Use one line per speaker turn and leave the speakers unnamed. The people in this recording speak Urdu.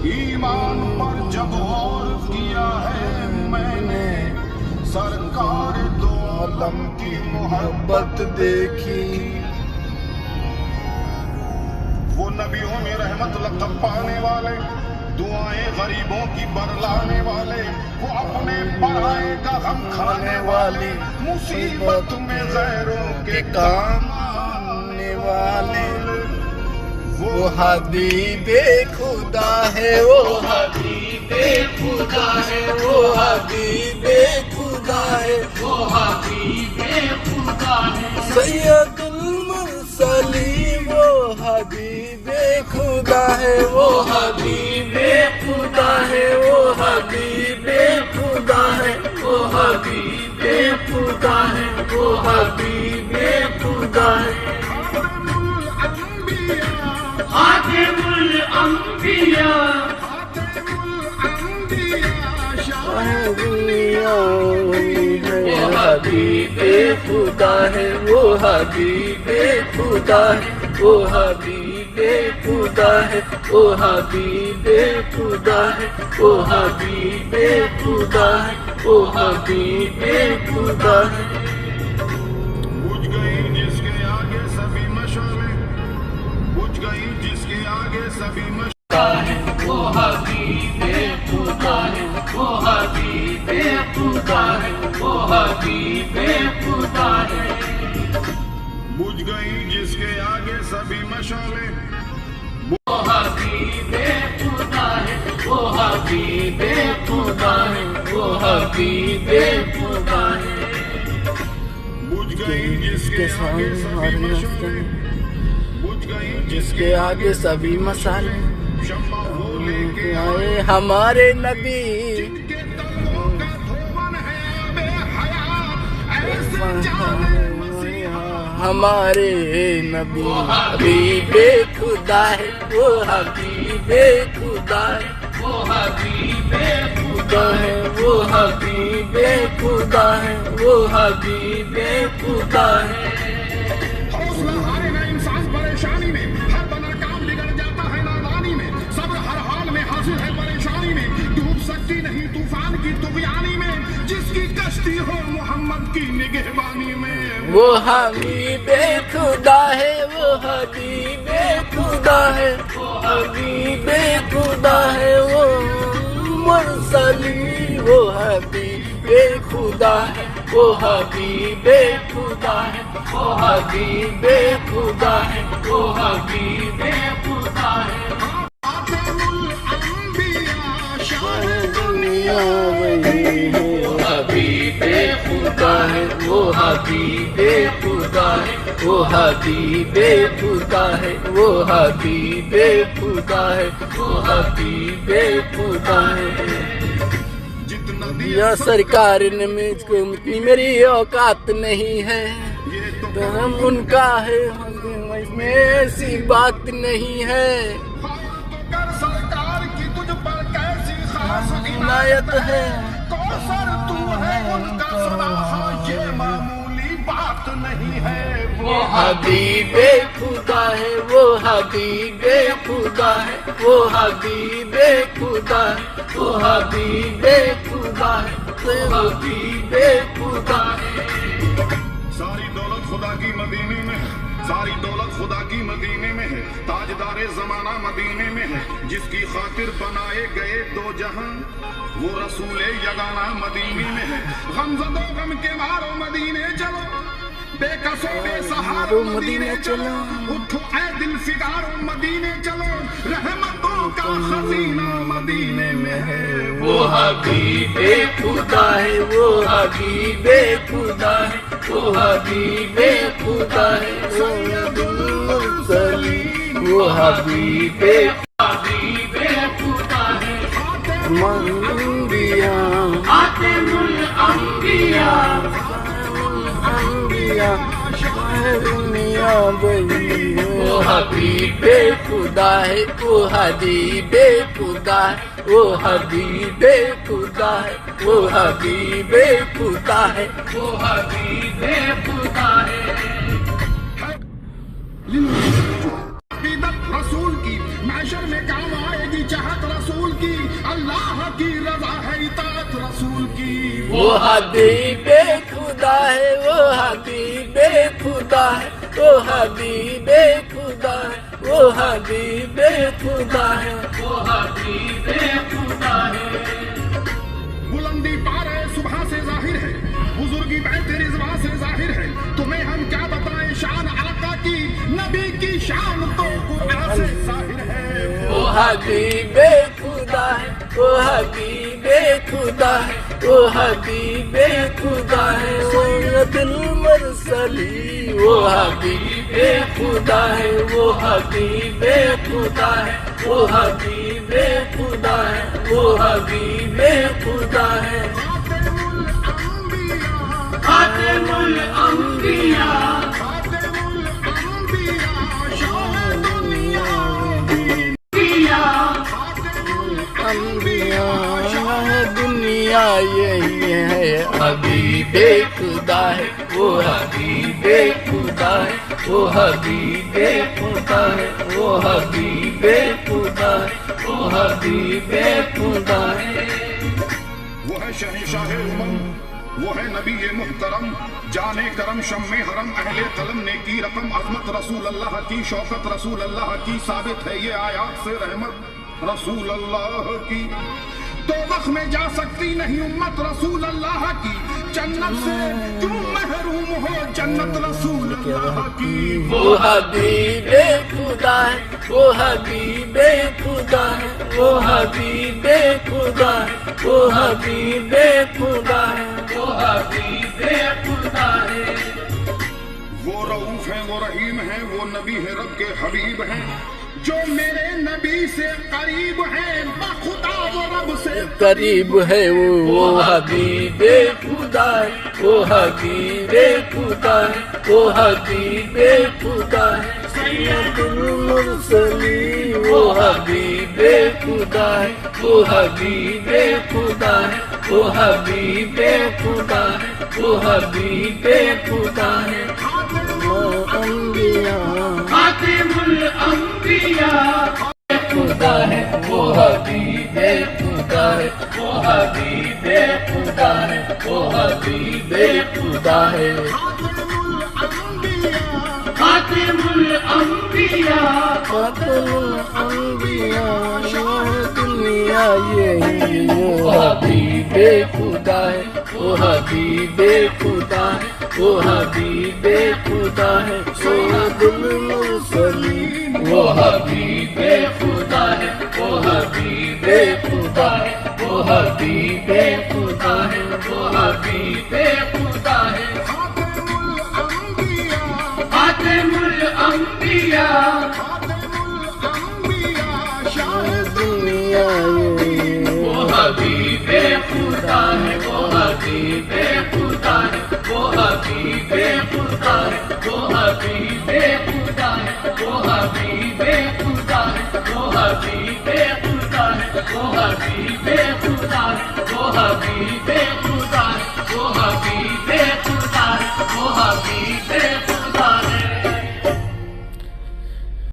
ایمان پر جب غور کیا ہے میں نے سرکار دو عالم کی محبت دیکھی. وہ نبیوں میں رحمت لقب پانے والے، دعائیں غریبوں کی برلانے والے، وہ اپنے پرائے کا غم کھانے والے، مصیبت میں غیروں کے کام آنے والے. وہ حبیب خدا ہے، وہ حبیب خدا ہے، وہ حبیب خدا ہے، وہ حبیب خدا ہے. سید المرسلین وہ حبیب خدا ہے، وہ حبیب خدا ہے، وہ حبیب خدا ہے، وہ حبیب خدا ہے، وہ حبیب خدا ہے. خاتم الانبیاء، وہ حبیب خدا ہے، وہ حبیب خدا ہے، وہ حبیب خدا ہے، وہ حبیب خدا ہے، وہ حبیب خدا ہے، وہ حبیب خدا ہے. بجھ گئی جس کے آگے سبھی مشعلیں، بجھ گئی جس کے آگے سبھی مشعلیں. وہ حبیب خدا ہے، وہ حبیب خدا ہے، وہ حبیب خدا ہے. بجھ گئی جس کے آگے سبھی مشعلیں، وہ حبیب خدا ہے، وہ حبیب خدا ہے، وہ حبیب خدا ہے. بجھ گئی جس کے آگے سبھی مشعلیں، بجھ گئی جس کے آگے سبھی مصالحے. لے کے آئے ہمارے نبی، جن کے تلووں کا دھون ہے بے حیا، ایسے جانے مسیحا ہمارے نبی. وہ حبیب خدا ہے، وہ حبیب خدا ہے، وہ حبیب خدا ہے، وہ حبیب خدا ہے، وہ حبیب خدا ہے. حوصلہ ہارے نہ انسان پریشانی میں، ہر بنا کام بگڑ جاتا ہے نادانی میں. صبر ہر حال میں حاصل ہے پریشانی میں، ڈوب سکتی نہیں طوفان کی طغیانی میں، جس کی کشتی ہو محمد کی نگہبانی میں. وہ حبیب خدا ہے، وہ حبیب خدا ہے، وہ حبیب خدا ہے، وہ مرسلی. وہ حبیب خدا ہے، وہ حبیب خدا ہے، وہ حبیب خدا ہے، وہ حبیب خدا ہے. خاتم الانبیاء شاہ دنیا وہی ہے، وہ حبیب خدا ہے، وہ حبیب خدا ہے، وہ حبیب خدا ہے، وہ حبیب خدا ہے، وہ حبیب خدا ہے. یا سرکار نے مجھ کو اتنی میری اوقات نہیں ہے، ہم ان کا ہے، اس میں ایسی بات نہیں ہے. سرکار کی تجھ پر کیسی خاص عنایت ہے، کوثر تو ہے ان کا صلاح، یہ معمولی بات نہیں ہے. وہ حبیب خدا ہے، وہ حبیب خدا ہے، وہ حبیب خدا ہے، وہ حبیب خدا ہے، وہ حبیب خدا ہے. ساری دولت خدا کی مدینے میں ہے، ساری دولت خدا کی مدینے میں ہے. تاجدار زمانہ مدینے میں ہے، جس کی خاطر بنائے گئے دو جہاں، وہ رسول یگانہ مدینے میں ہے. غم زدو غم کے مارو مدینے چلو، بے کسو بے سہارو مدینے چلو. اٹھو اے دل فگارو مدینے چلو، رحمتوں کا خزینہ مدینے میں ہے. وہ حبیب خدا ہے، وہ حبیب خدا ہے، وہ حبیب خدا ہے. سید المرسلین وہ حبیب حبیب خدا ہے. خاتم الانبیاء، خاتم الانبیاء، دنیا بنی. وہ حبیب خدا ہے، وہ حبیب خدا ہے، وہ حبیب خدا ہے، وہ حبیب خدا ہے، وہ حبیب خدا ہے. عقیدت رسول کی محشر میں کام آئے گی، چاہت رسول وہ حبیب خدا ہے، وہ حبیب خدا ہے، وہ حبیب خدا ہے، وہ حبیب خدا ہے، وہ حبیب خدا ہے۔
بلندی پارے صبح سے ظاہر ہے، بزرگی بیت رضوا سے ظاہر ہے، تمہیں ہم کیا بتائیں شان آقا کی، نبی کی شان تو قرآن سے ظاہر ہے۔
وہ حبیب خدا ہے، وہ حبیب خدا ہے، وہ حبیب خدا ہے، سید المرسلین۔ وہ حبیب خدا ہے، وہ حبیب خدا ہے، وہ حبیب خدا ہے، وہ حبیب خدا ہے۔ خاتم الانبیاء،
خاتم الانبیاء، شاہ دنیا
دنیا یہی ہے، حبیب خدا ہے، وہ حبیب خدا ہے، وہ حبیب خدا ہے، وہ حبیب خدا ہے، وہ حبیب خدا ہے۔
وہ ہے شہنشاہ امم، وہ ہے نبی محترم، جانے کرم شم حرم، اہل قلم نے کی رقم، عظمت رسول اللہ کی، شوکت رسول اللہ کی، ثابت ہے یہ آیات سے رحمت رسول اللہ کی۔ تو وقت میں جا سکتی نہیں امت رسول اللہ کی، جنت سے کیوں محروم ہو جنت رسول اللہ کی۔
وہ حبیب خدا ہے، وہ حبیب خدا ہے، وہ حبیب خدا ہے، وہ حبیب خدا ہے، وہ حبیب خدا ہے۔
وہ رؤوف ہیں، وہ رحیم ہیں، وہ نبی ہے رب کے حبیب ہیں، جو میرے نبی سے قریب ہیں، بخدا وہ رب سے
قریب ہے، وہ حبیب خدا ہے، وہ حبیب خدا ہے، وہ حبیب خدا ہے، سید المرسلین۔ وہ حبیب خدا ہے، وہ حبیب خدا ہے، وہ حبیب خدا ہے، وہ حبیب خدا ہے۔ خاتم الانبیاء خدا ہے، وہ حبیب خدا ہے، وہ حبیب خدا ہے، وہ حبیب خدا ہے۔ خاتم الانبیاء، خاتم الانبیاء، شاہ دنیا یہی ہے، وہ حبیب خدا ہے، وہ حبیب خدا ہے، وہ حبیب خدا ہے، سید المرسلین۔ وہ حبیب خدا ہے، وہ حبیب خدا ہے، وہ حبیب خدا ہے، وہ حبیب خدا ہے۔ خاتم الانبیاء،
شاہ دنیا
وہ حبیب خدا ہے، وہ حبیب خدا ہے، وہ حبیب خدا ہے، وہ حبیب خدا ہے، وہ حبیب خدا ہے، وہ حبیب خدا ہے، وہ حبیب خدا ہے، وہ حبیب خدا ہے، وہ حبیب